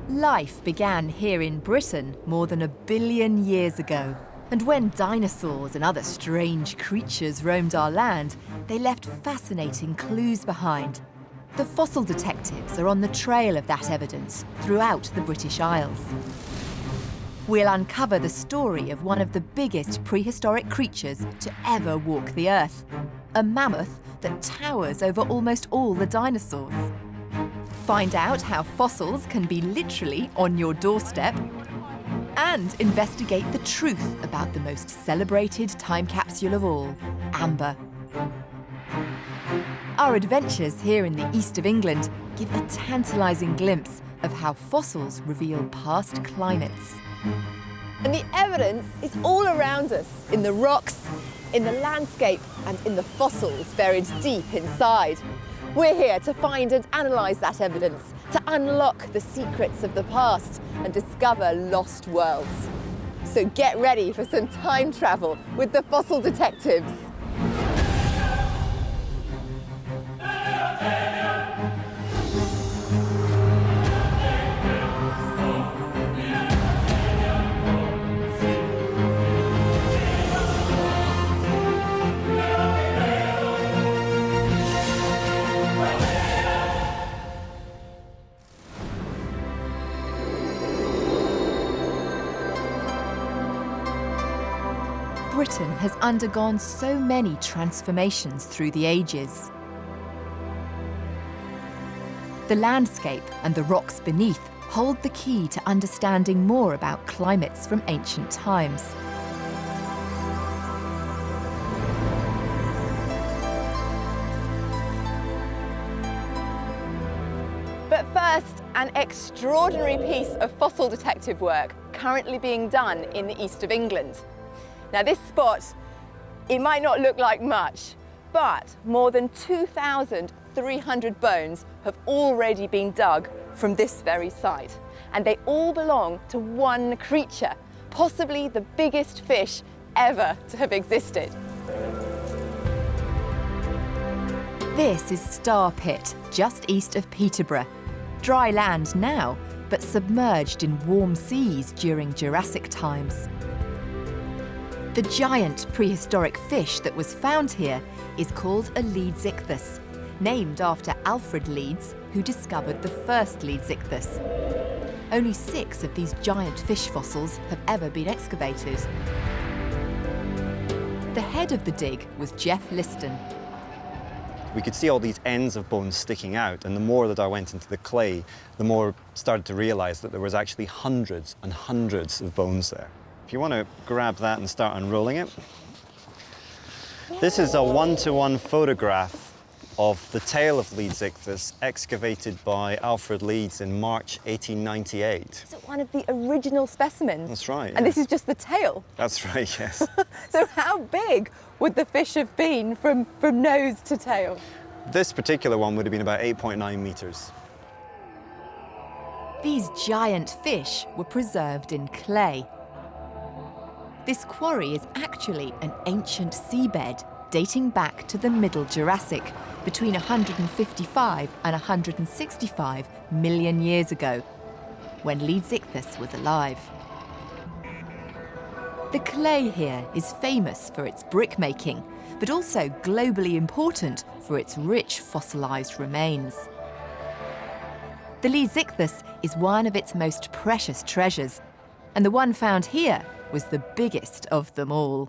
Life began here in Britain more than 1 billion years ago. And when dinosaurs and other strange creatures roamed our land, they left fascinating clues behind. The fossil detectives are on the trail of that evidence throughout the British Isles. We'll uncover the story of one of the biggest prehistoric creatures to ever walk the Earth, a mammoth that towers over almost all the dinosaurs. Find out how fossils can be literally on your doorstep, and investigate the truth about the most celebrated time capsule of all, Amber. Our adventures here in the east of England give a tantalising glimpse of how fossils reveal past climates. And the evidence is all around us, in the rocks, in the landscape, and in the fossils buried deep inside. We're here to find and analyse that evidence, to unlock the secrets of the past and discover lost worlds. So get ready for some time travel with the fossil detectives. Britain has undergone so many transformations through the ages. The landscape and the rocks beneath hold the key to understanding more about climates from ancient times. But first, an extraordinary piece of fossil detective work currently being done in the east of England. Now this spot, it might not look like much, but more than 2,300 bones have already been dug from this very site. And they all belong to one creature, possibly the biggest fish ever to have existed. This is Star Pit, just east of Peterborough. Dry land now, but submerged in warm seas during Jurassic times. The giant prehistoric fish that was found here is called a Leedsichthys, named after Alfred Leeds, who discovered the first Leedsichthys. Only 6 of these giant fish fossils have ever been excavated. The head of the dig was Jeff Liston. We could see all these ends of bones sticking out, and the more that I went into the clay, the more I started to realise that there was actually hundreds and hundreds of bones there. If you want to grab that and start unrolling it. This is a 1-to-1 photograph of the tail of Leedsichthys excavated by Alfred Leeds in March 1898. Is it one of the original specimens? That's right. And yes. this is just the tail? That's right, yes. So how big would the fish have been from nose to tail? This particular one would have been about 8.9 metres. These giant fish were preserved in clay. This quarry is actually an ancient seabed dating back to the Middle Jurassic, between 155 and 165 million years ago, when Leedsichthys was alive. The clay here is famous for its brickmaking, but also globally important for its rich fossilised remains. The Leedsichthys is one of its most precious treasures, and the one found here was the biggest of them all.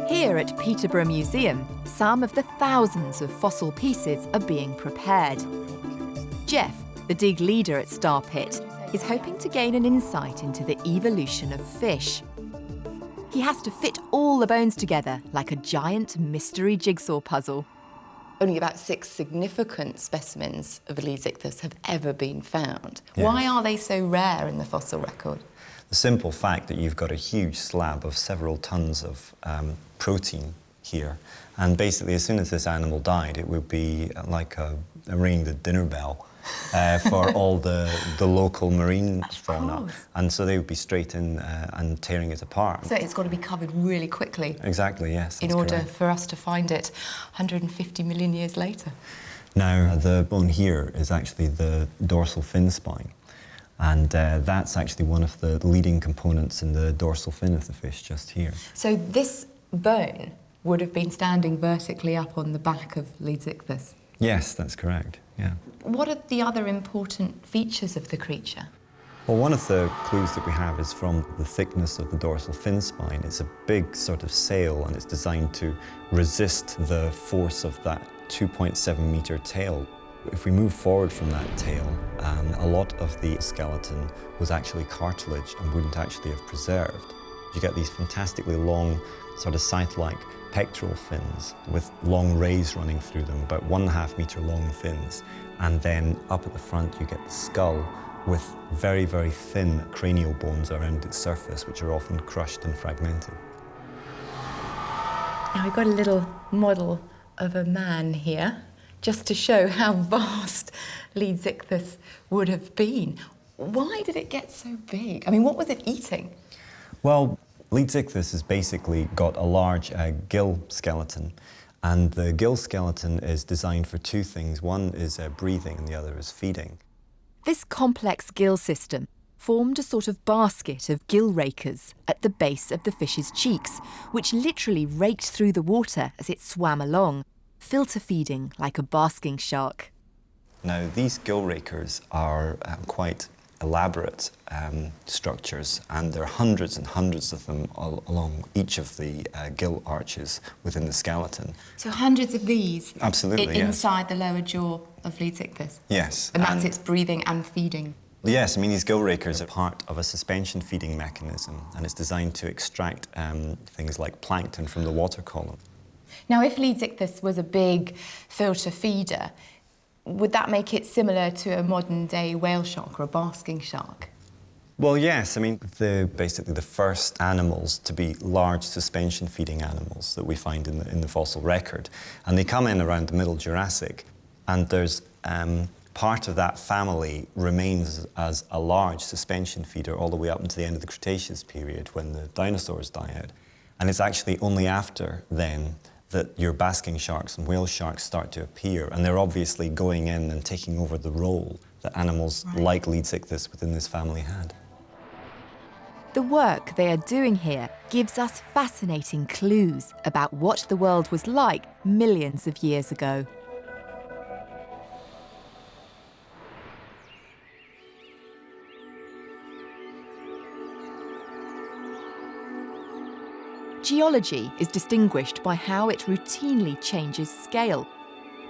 Here at Peterborough Museum, some of the thousands of fossil pieces are being prepared. Jeff, the dig leader at Star Pit, is hoping to gain an insight into the evolution of fish. He has to fit all the bones together like a giant mystery jigsaw puzzle. Only about 6 significant specimens of Leedsichthys have ever been found. Yes. Why are they so rare in the fossil record? The simple fact that you've got a huge slab of several tons of protein here, and basically as soon as this animal died, it would be like ringing the dinner bell. for all the local marine fauna. course. And so they would be straight in and tearing it apart. So it's got to be covered really quickly Exactly, yes. in that's order correct. for us to find it 150 million years later. Now, the bone here is actually the dorsal fin spine. And that's actually one of the leading components in the dorsal fin of the fish, just here. So this bone would have been standing vertically up on the back of Leedsichthys. Yes, that's correct, yeah. What are the other important features of the creature? Well, one of the clues that we have is from the thickness of the dorsal fin spine. It's a big sort of sail, and it's designed to resist the force of that 2.7 metre tail. If we move forward from that tail, a lot of the skeleton was actually cartilage and wouldn't actually have preserved. You get these fantastically long, sort of scythe-like pectoral fins with long rays running through them, about 1.5 metre long fins. And then up at the front, you get the skull with very, very thin cranial bones around its surface, which are often crushed and fragmented. Now we've got a little model of a man here, just to show how vast Leedsichthys would have been. Why did it get so big? I mean, what was it eating? Well, Leedsichthys has basically got a large gill skeleton, and the gill skeleton is designed for two things. One is breathing and the other is feeding. This complex gill system formed a sort of basket of gill rakers at the base of the fish's cheeks, which literally raked through the water as it swam along, filter feeding like a basking shark. Now, these gill rakers are quite elaborate structures, and there are hundreds and hundreds of them along each of the gill arches within the skeleton. So hundreds of these Absolutely, yes. inside the lower jaw of Leedsichthys. Yes. And that's its breathing and feeding. Yes, I mean, these gill rakers are part of a suspension feeding mechanism, and it's designed to extract things like plankton from the water column. Now, if Leedsichthys was a big filter feeder, would that make it similar to a modern-day whale shark or a basking shark? Well, yes. I mean, they're basically the first animals to be large suspension feeding animals that we find in the fossil record. And they come in around the Middle Jurassic, and there's part of that family remains as a large suspension feeder all the way up until the end of the Cretaceous period when the dinosaurs die out. And it's actually only after then that your basking sharks and whale sharks start to appear, and they're obviously going in and taking over the role that animals like Leedsichthys within this family had. The work they are doing here gives us fascinating clues about what the world was like millions of years ago. Geology is distinguished by how it routinely changes scale.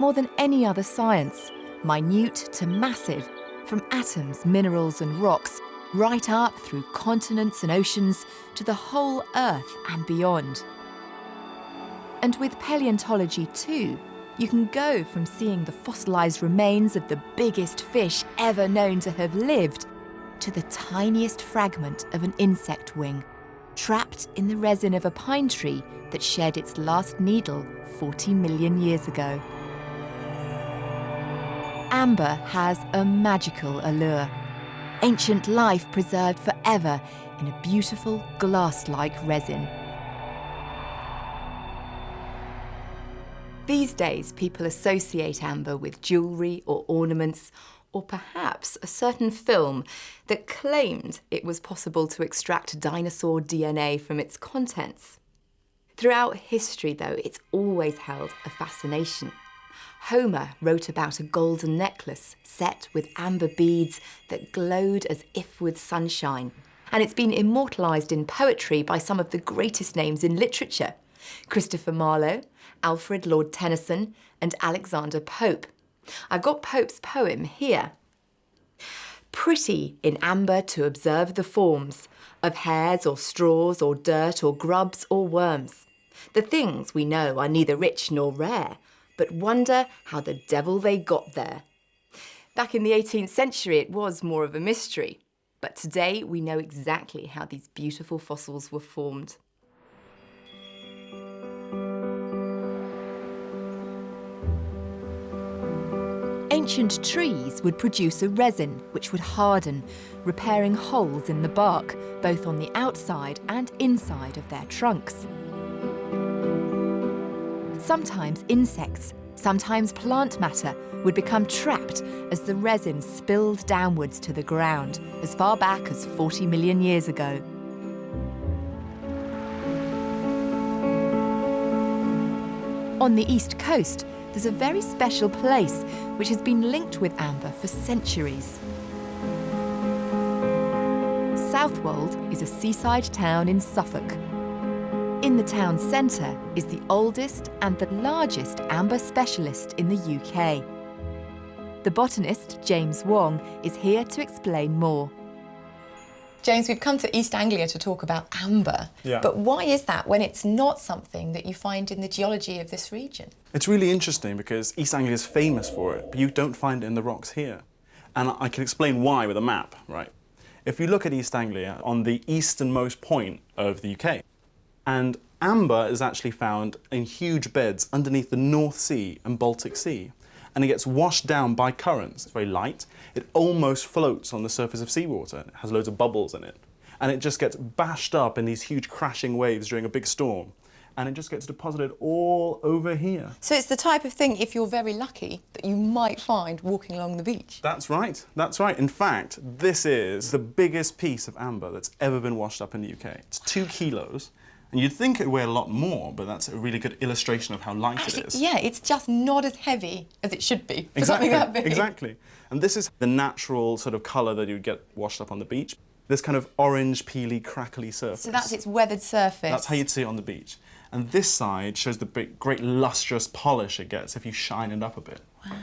More than any other science, minute to massive, from atoms, minerals and rocks, right up through continents and oceans to the whole Earth and beyond. And with paleontology too, you can go from seeing the fossilised remains of the biggest fish ever known to have lived to the tiniest fragment of an insect wing, trapped in the resin of a pine tree that shed its last needle 40 million years ago. Amber has a magical allure. Ancient life preserved forever in a beautiful glass-like resin. These days, people associate amber with jewellery or ornaments, or perhaps a certain film that claimed it was possible to extract dinosaur DNA from its contents. Throughout history, though, it's always held a fascination. Homer wrote about a golden necklace set with amber beads that glowed as if with sunshine. And it's been immortalised in poetry by some of the greatest names in literature: Christopher Marlowe, Alfred Lord Tennyson, and Alexander Pope. I've got Pope's poem here. Pretty in amber to observe the forms of hairs or straws or dirt or grubs or worms. The things we know are neither rich nor rare, but wonder how the devil they got there. Back in the 18th century, it was more of a mystery, but today we know exactly how these beautiful fossils were formed. ancient trees would produce a resin which would harden, repairing holes in the bark, both on the outside and inside of their trunks. Sometimes insects, sometimes plant matter would become trapped as the resin spilled downwards to the ground, as far back as 40 million years ago. On the east coast, there's a very special place which has been linked with amber for centuries. Southwold is a seaside town in Suffolk. In the town centre is the oldest and the largest amber specialist in the UK. The botanist James Wong is here to explain more. James, we've come to East Anglia to talk about amber. Yeah. But why is that when it's not something that you find in the geology of this region? It's really interesting because East Anglia is famous for it, but you don't find it in the rocks here. And I can explain why with a map, right? If you look at East Anglia on the easternmost point of the UK, and amber is actually found in huge beds underneath the North Sea and Baltic Sea. And it gets washed down by currents. It's very light. It almost floats on the surface of seawater. It has loads of bubbles in it. And it just gets bashed up in these huge crashing waves during a big storm. And it just gets deposited all over here. So it's the type of thing, if you're very lucky, that you might find walking along the beach. That's right. That's right. In fact, this is the biggest piece of amber that's ever been washed up in the UK. It's 2 kilos. And you'd think it would weigh a lot more, but that's a really good illustration of how light Actually, it is. yeah, it's just not as heavy as it should be for Exactly, something that big. exactly. And this is the natural sort of colour that you'd get washed up on the beach. This kind of orange, peely, crackly surface. So that's its weathered surface. That's how you'd see it on the beach. And this side shows the big, great lustrous polish it gets if you shine it up a bit. Wow.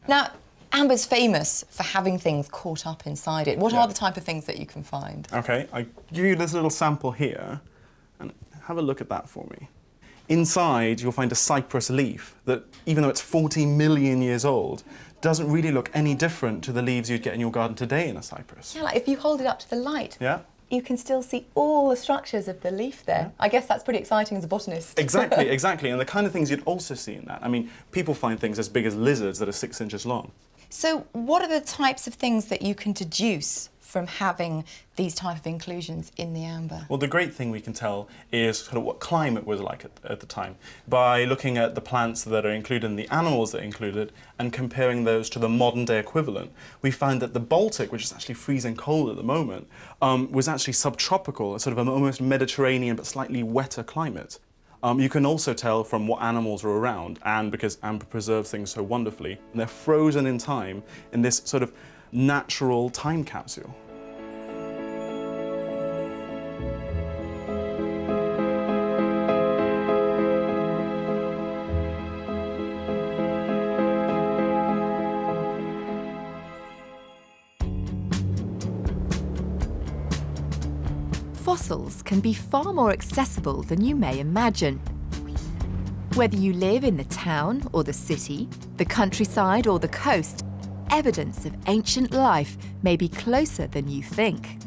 Now, amber's famous for having things caught up inside it. What are the type of things that you can find? OK, I give you this little sample here, and have a look at that for me. Inside, you'll find a cypress leaf that, even though it's 40 million years old, doesn't really look any different to the leaves you'd get in your garden today in a cypress. Yeah, like if you hold it up to the light, Yeah? you can still see all the structures of the leaf there. I guess that's pretty exciting as a botanist. Exactly, exactly. And the kind of things you'd also see in that. I mean, people find things as big as lizards that are 6 inches long. So what are the types of things that you can deduce from having these type of inclusions in the amber? Well, the great thing we can tell is sort of what climate was like at the time by looking at the plants that are included and the animals that are included and comparing those to the modern day equivalent. We find that the Baltic, which is actually freezing cold at the moment, was actually subtropical, a sort of an almost Mediterranean but slightly wetter climate. You can also tell from what animals are around, and because amber preserves things so wonderfully, and they're frozen in time in this sort of natural time capsule. Fossils can be far more accessible than you may imagine. Whether you live in the town or the city, the countryside or the coast, evidence of ancient life may be closer than you think.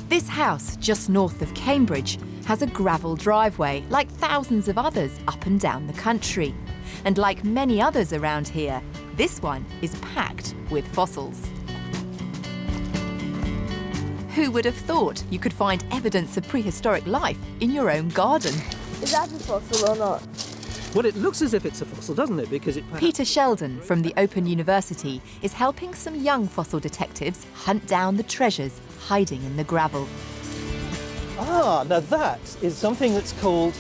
This house, just north of Cambridge, has a gravel driveway like thousands of others up and down the country. And like many others around here, this one is packed with fossils. Who would have thought you could find evidence of prehistoric life in your own garden? Is that a fossil or not? Well, it looks as if it's a fossil, doesn't it? Because it... Peter Sheldon from the Open University is helping some young fossil detectives hunt down the treasures hiding in the gravel. Ah, now that is something that's called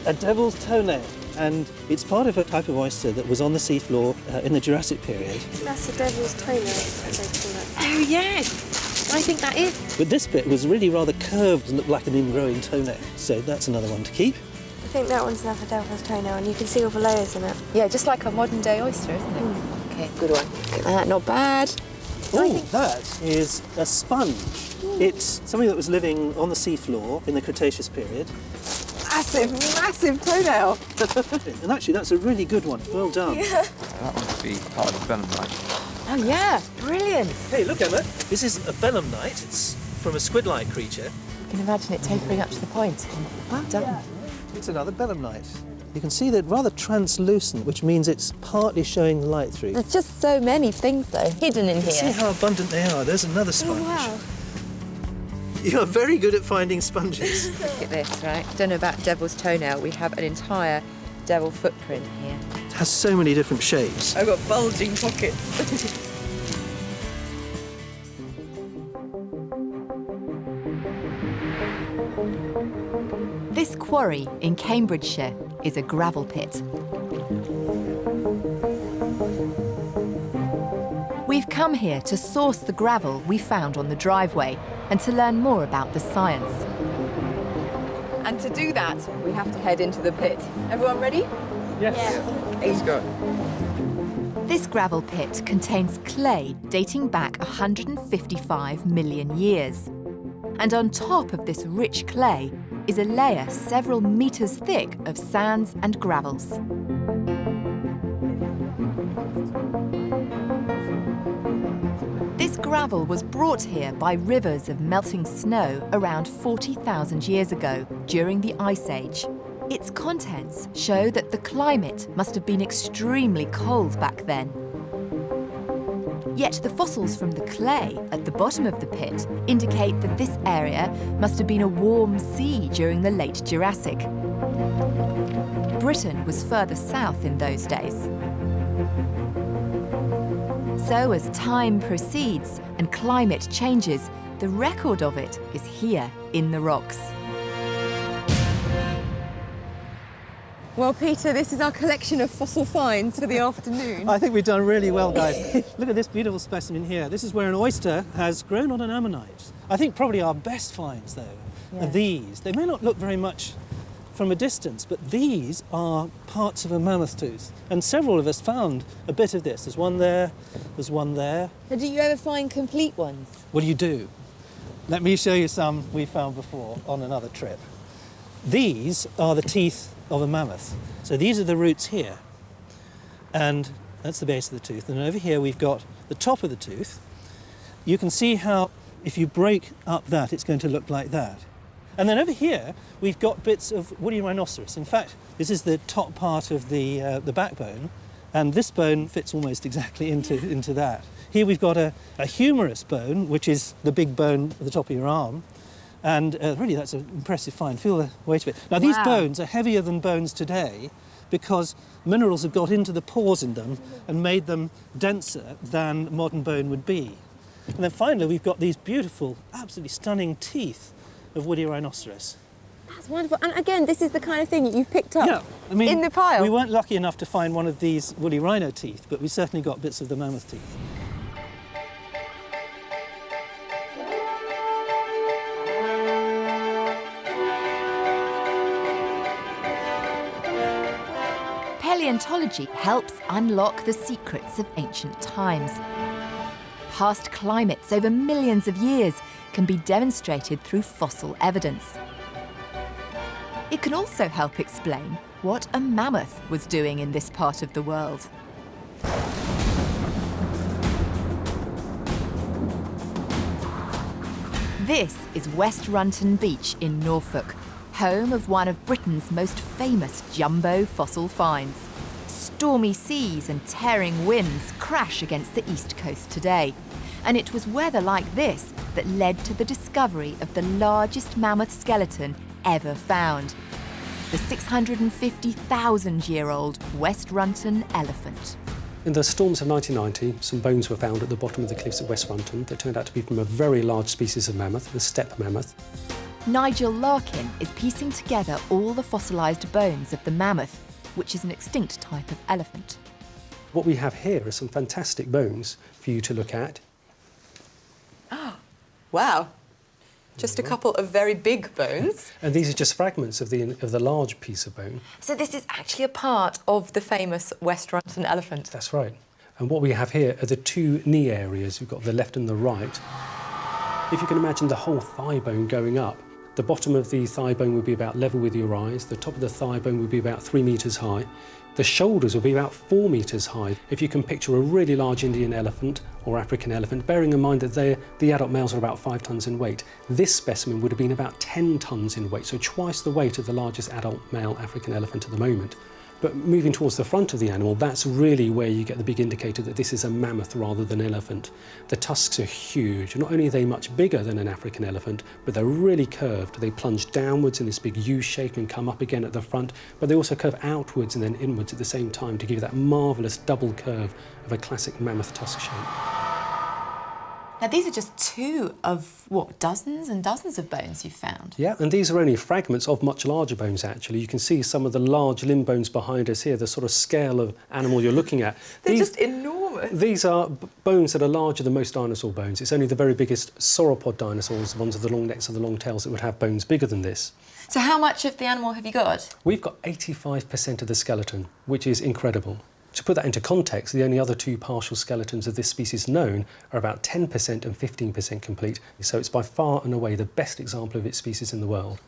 a devil's toenail. And it's part of a type of oyster that was on the seafloor in the Jurassic period. That's a devil's toenail, as they call it. Oh yes, I think that is. But this bit was really rather curved and looked like an ingrowing toenail. So that's another one to keep. I think that one's another devil's toenail, and you can see all the layers in it. Yeah, just like a modern day oyster, isn't it? Okay, good one. Look at that, not bad. Oh, that is a sponge. It's something that was living on the seafloor in the Cretaceous period. Massive toenail. And actually, that's a really good one. Well done. That must be part of the belemnite. Oh yeah, brilliant. Hey, look, Emma. This is a belemnite. It's from a squid-like creature. You can imagine it tapering up to the point. Well done. It's another belemnite. You can see that rather translucent, which means it's partly showing the light through. There's just so many things, though, hidden in See here. how abundant they are. There's another sponge. Oh, wow. You're very good at finding sponges. Look at this, right? Don't know about devil's toenail. We have an entire devil footprint here. It has so many different shapes. I've got bulging pockets. This quarry in Cambridgeshire is a gravel pit. We've come here to source the gravel we found on the driveway and to learn more about the science. And to do that, we have to head into the pit. Everyone ready? Let's go. This gravel pit contains clay dating back 155 million years. And on top of this rich clay is a layer several meters thick of sands and gravels. This gravel was brought here by rivers of melting snow around 40,000 years ago during the Ice Age. Its contents show that the climate must have been extremely cold back then. Yet the fossils from the clay at the bottom of the pit indicate that this area must have been a warm sea during the late Jurassic. Britain was further south in those days. So as time proceeds and climate changes, the record of it is here in the rocks. Well, Peter, this is our collection of fossil finds for the afternoon. I think we've done really well, guys. Look at this beautiful specimen here. This is where an oyster has grown on an ammonite. I think probably our best finds, though, are these. They may not look very much from a distance, but these are parts of a mammoth tooth. And several of us found a bit of this. There's one there, there's one there. Now, do you ever find complete ones? Well, you do. Let me show you some we found before on another trip. These are the teeth of a mammoth. So these are the roots here. And that's the base of the tooth. And over here we've got the top of the tooth. You can see how if you break up that, it's going to look like that. And then over here, we've got bits of woolly rhinoceros. In fact, this is the top part of the backbone, and this bone fits almost exactly into that. Here we've got a humerus bone, which is the big bone at the top of your arm. And really, that's an impressive find. Feel the weight of it. Now, these bones are heavier than bones today because minerals have got into the pores in them and made them denser than modern bone would be. And then finally, we've got these beautiful, absolutely stunning teeth of woolly rhinoceros. That's wonderful. And again, this is the kind of thing you've picked up in the pile. We weren't lucky enough to find one of these woolly rhino teeth, but we certainly got bits of the mammoth teeth. Paleontology helps unlock the secrets of ancient times. Past climates over millions of years can be demonstrated through fossil evidence. It can also help explain what a mammoth was doing in this part of the world. This is West Runton Beach in Norfolk, home of one of Britain's most famous jumbo fossil finds. Stormy seas and tearing winds crash against the east coast today. And it was weather like this that led to the discovery of the largest mammoth skeleton ever found, the 650,000-year-old West Runton elephant. In the storms of 1990, some bones were found at the bottom of the cliffs at West Runton that turned out to be from a very large species of mammoth, the steppe mammoth. Nigel Larkin is piecing together all the fossilised bones of the mammoth, which is an extinct type of elephant. What we have here are some fantastic bones for you to look at. Wow. Just a couple of very big bones. And these are just fragments of the large piece of bone. So this is actually a part of the famous West Runton elephant. That's right. And what we have here are the two knee areas. We've got the left and the right. If you can imagine the whole thigh bone going up, The bottom of the thigh bone would be about level with your eyes. The top of the thigh bone would be about 3 metres high. The shoulders would be about 4 metres high. If you can picture a really large Indian elephant or African elephant, bearing in mind that the adult males are about 5 tonnes in weight, this specimen would have been about 10 tonnes in weight, so twice the weight of the largest adult male African elephant at the moment. But moving towards the front of the animal, that's really where you get the big indicator that this is a mammoth rather than an elephant. The tusks are huge. Not only are they much bigger than an African elephant, but they're really curved. They plunge downwards in this big U shape and come up again at the front, but they also curve outwards and then inwards at the same time to give you that marvellous double curve of a classic mammoth tusk shape. Now, these are just 2 of, what, dozens and dozens of bones you've found? Yeah, and these are only fragments of much larger bones, actually. You can see some of the large limb bones behind us here, the sort of scale of animal you're looking at. They're just enormous. These are bones that are larger than most dinosaur bones. It's only the very biggest sauropod dinosaurs, the ones with the long necks and the long tails, that would have bones bigger than this. So how much of the animal have you got? We've got 85% of the skeleton, which is incredible. To put that into context, the only other 2 partial skeletons of this species known are about 10% and 15% complete, so it's by far and away the best example of its species in the world.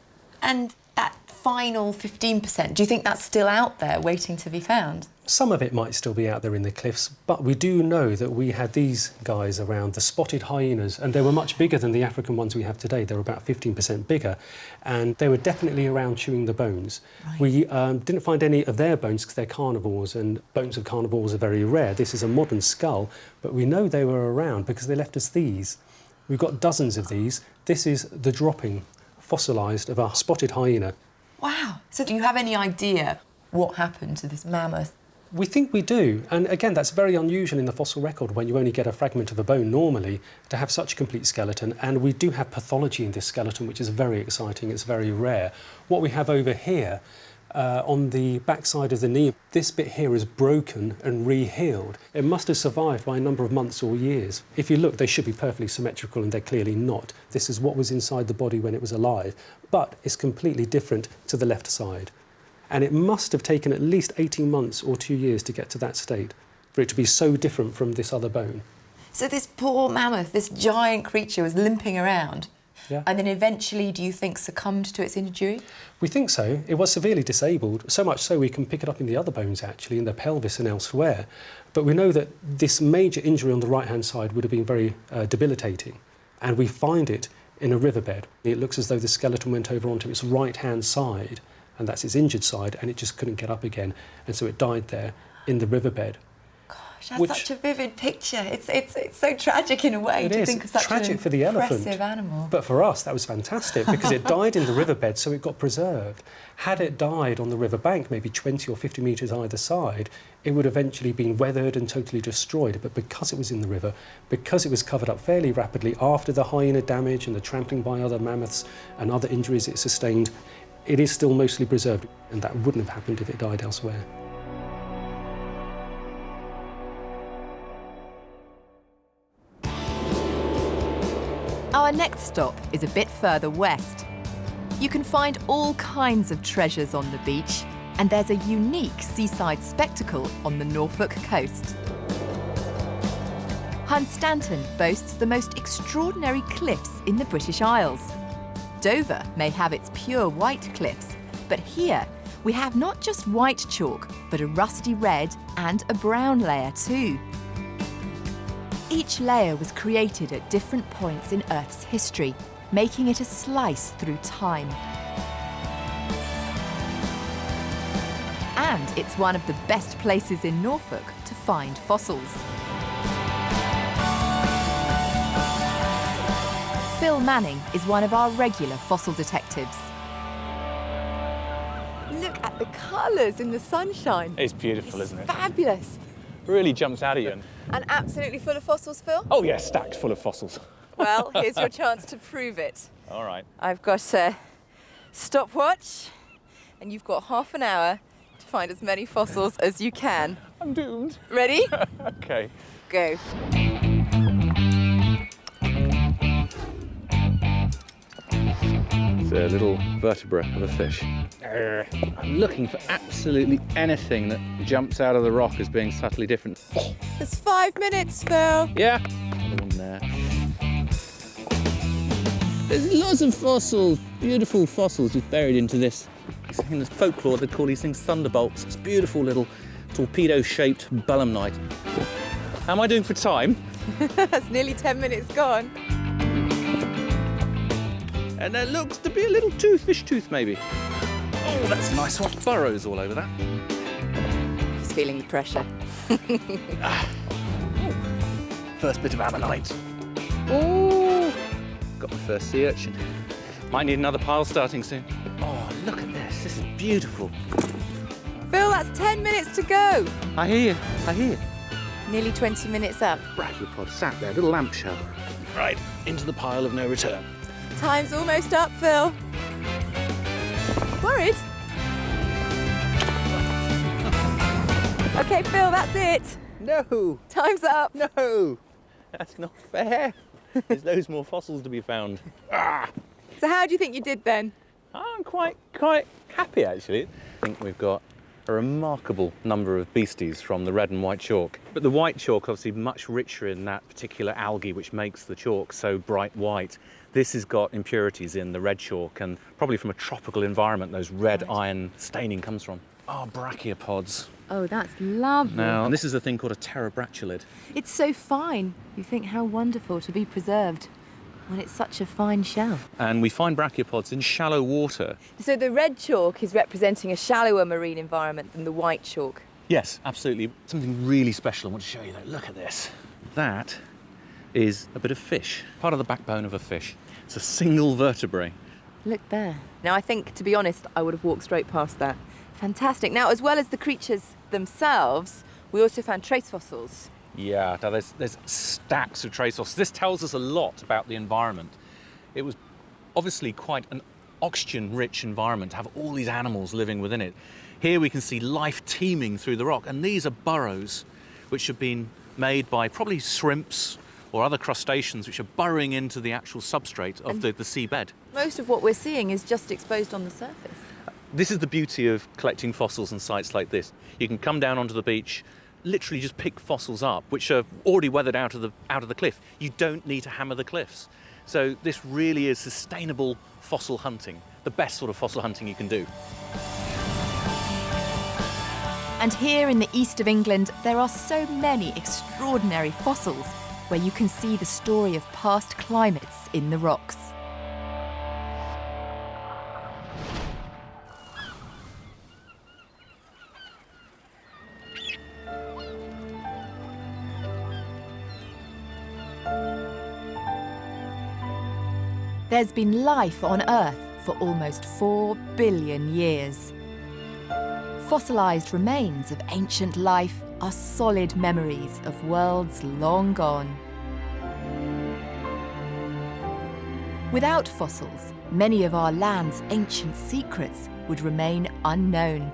And that final 15%, do you think that's still out there waiting to be found? Some of it might still be out there in the cliffs, but we do know that we had these guys around, the spotted hyenas, and they were much bigger than the African ones we have today. They were about 15% bigger, and they were definitely around chewing the bones. Right. We didn't find any of their bones because they're carnivores, and bones of carnivores are very rare. This is a modern skull, but we know they were around because they left us these. We've got dozens of these. This is the dropping, fossilised, of a spotted hyena. Wow. So do you have any idea what happened to this mammoth? We think we do, and again, that's very unusual in the fossil record when you only get a fragment of a bone normally to have such a complete skeleton, and we do have pathology in this skeleton, which is very exciting. It's very rare. What we have over here on the backside of the knee, this bit here is broken and re-healed. It must have survived by a number of months or years. If you look, they should be perfectly symmetrical, and they're clearly not. This is what was inside the body when it was alive, but it's completely different to the left side. And it must have taken at least 18 months or 2 years to get to that state, for it to be so different from this other bone. So this poor mammoth, this giant creature, was limping around, yeah. And then eventually, do you think, succumbed to its injury? We think so. It was severely disabled, so much so we can pick it up in the other bones, actually, in the pelvis and elsewhere. But we know that this major injury on the right-hand side would have been very debilitating, and we find it in a riverbed. It looks as though the skeleton went over onto its right-hand side, and that's its injured side, and it just couldn't get up again, and so it died there in the riverbed. Gosh, that's such a vivid picture. It's so tragic in a way to think of such tragic an for the elephant, impressive animal. but for us that was fantastic because it died in the riverbed, so it got preserved. Had it died on the riverbank, maybe 20 or 50 metres either side, it would have eventually been weathered and totally destroyed. But because it was in the river, because it was covered up fairly rapidly after the hyena damage and the trampling by other mammoths and other injuries it sustained, it is still mostly preserved, and that wouldn't have happened if it died elsewhere. Our next stop is a bit further west. You can find all kinds of treasures on the beach, and there's a unique seaside spectacle on the Norfolk coast. Hunstanton boasts the most extraordinary cliffs in the British Isles. Dover may have its pure white cliffs, but here we have not just white chalk, but a rusty red and a brown layer too. Each layer was created at different points in Earth's history, making it a slice through time. And it's one of the best places in Norfolk to find fossils. Phil Manning is one of our regular fossil detectives. Look at the colours in the sunshine. It's beautiful, isn't it? Fabulous. Really jumps out at you. And absolutely full of fossils, Phil? Oh, yeah, stacked full of fossils. Well, here's your chance to prove it. All right. I've got a stopwatch, and you've got half an hour to find as many fossils as you can. I'm doomed. Ready? OK. Go. It's a little vertebra of a fish. I'm looking for absolutely anything that jumps out of the rock as being subtly different. There's 5 minutes, Phil. Yeah. Another one there. There's lots of fossils, beautiful fossils just buried into this. In the folklore, they call these things thunderbolts. It's beautiful little torpedo-shaped belemnite. How am I doing for time? That's nearly 10 minutes gone. And there looks to be a little tooth, fish tooth maybe. Oh, that's a nice one. Burrows all over that. Just feeling the pressure. First bit of ammonite. Oh, got my first sea urchin. Might need another pile starting soon. Oh, look at this. This is beautiful. Phil, that's 10 minutes to go. I hear you. I hear you. Nearly 20 minutes up. Brachiopod sat there, little lampshell. Right, into the pile of no return. Time's almost up, Phil. Worried? OK, Phil, that's it. No. Time's up. No. That's not fair. There's loads more fossils to be found. So how do you think you did then? I'm quite happy, actually. I think we've got a remarkable number of beasties from the red and white chalk. But the white chalk, obviously much richer in that particular algae which makes the chalk so bright white. This has got impurities in the red chalk, and probably from a tropical environment those red iron staining comes from. Oh, brachiopods. Oh, that's lovely. Now, and this is a thing called a pterobrachyolid. It's so fine. You think how wonderful to be preserved when it's such a fine shell. And we find brachiopods in shallow water. So the red chalk is representing a shallower marine environment than the white chalk. Yes, absolutely. Something really special I want to show you though. Look at this. That is a bit of fish, part of the backbone of a fish. It's a single vertebrae. Look there. Now, I think, to be honest, I would have walked straight past that. Fantastic. Now, as well as the creatures themselves, we also found trace fossils. Yeah, now there's stacks of trace fossils. This tells us a lot about the environment. It was obviously quite an oxygen-rich environment to have all these animals living within it. Here we can see life teeming through the rock, and these are burrows which have been made by probably shrimps or other crustaceans which are burrowing into the actual substrate of the seabed. Most of what we're seeing is just exposed on the surface. This is the beauty of collecting fossils in sites like this. You can come down onto the beach, literally just pick fossils up, which are already weathered out of the cliff. You don't need to hammer the cliffs. So this really is sustainable fossil hunting, the best sort of fossil hunting you can do. And here in the east of England, there are so many extraordinary fossils where you can see the story of past climates in the rocks. There's been life on Earth for almost 4 billion years. Fossilised remains of ancient life are solid memories of worlds long gone. Without fossils, many of our land's ancient secrets would remain unknown.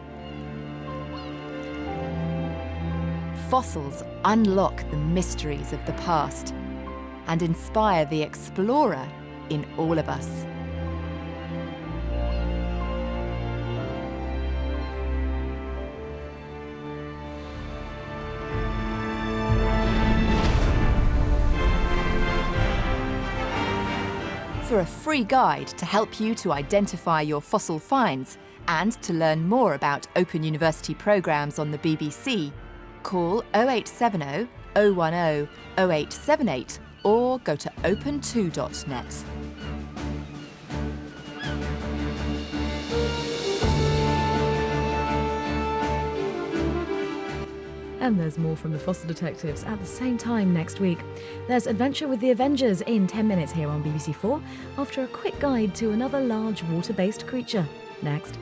Fossils unlock the mysteries of the past and inspire the explorer in all of us. For a free guide to help you to identify your fossil finds and to learn more about Open University programmes on the BBC, call 0870 010 0878 or go to open2.net. And there's more from the Fossil Detectives at the same time next week. There's Adventure with the Avengers in 10 minutes here on BBC4 after a quick guide to another large water-based creature. Next.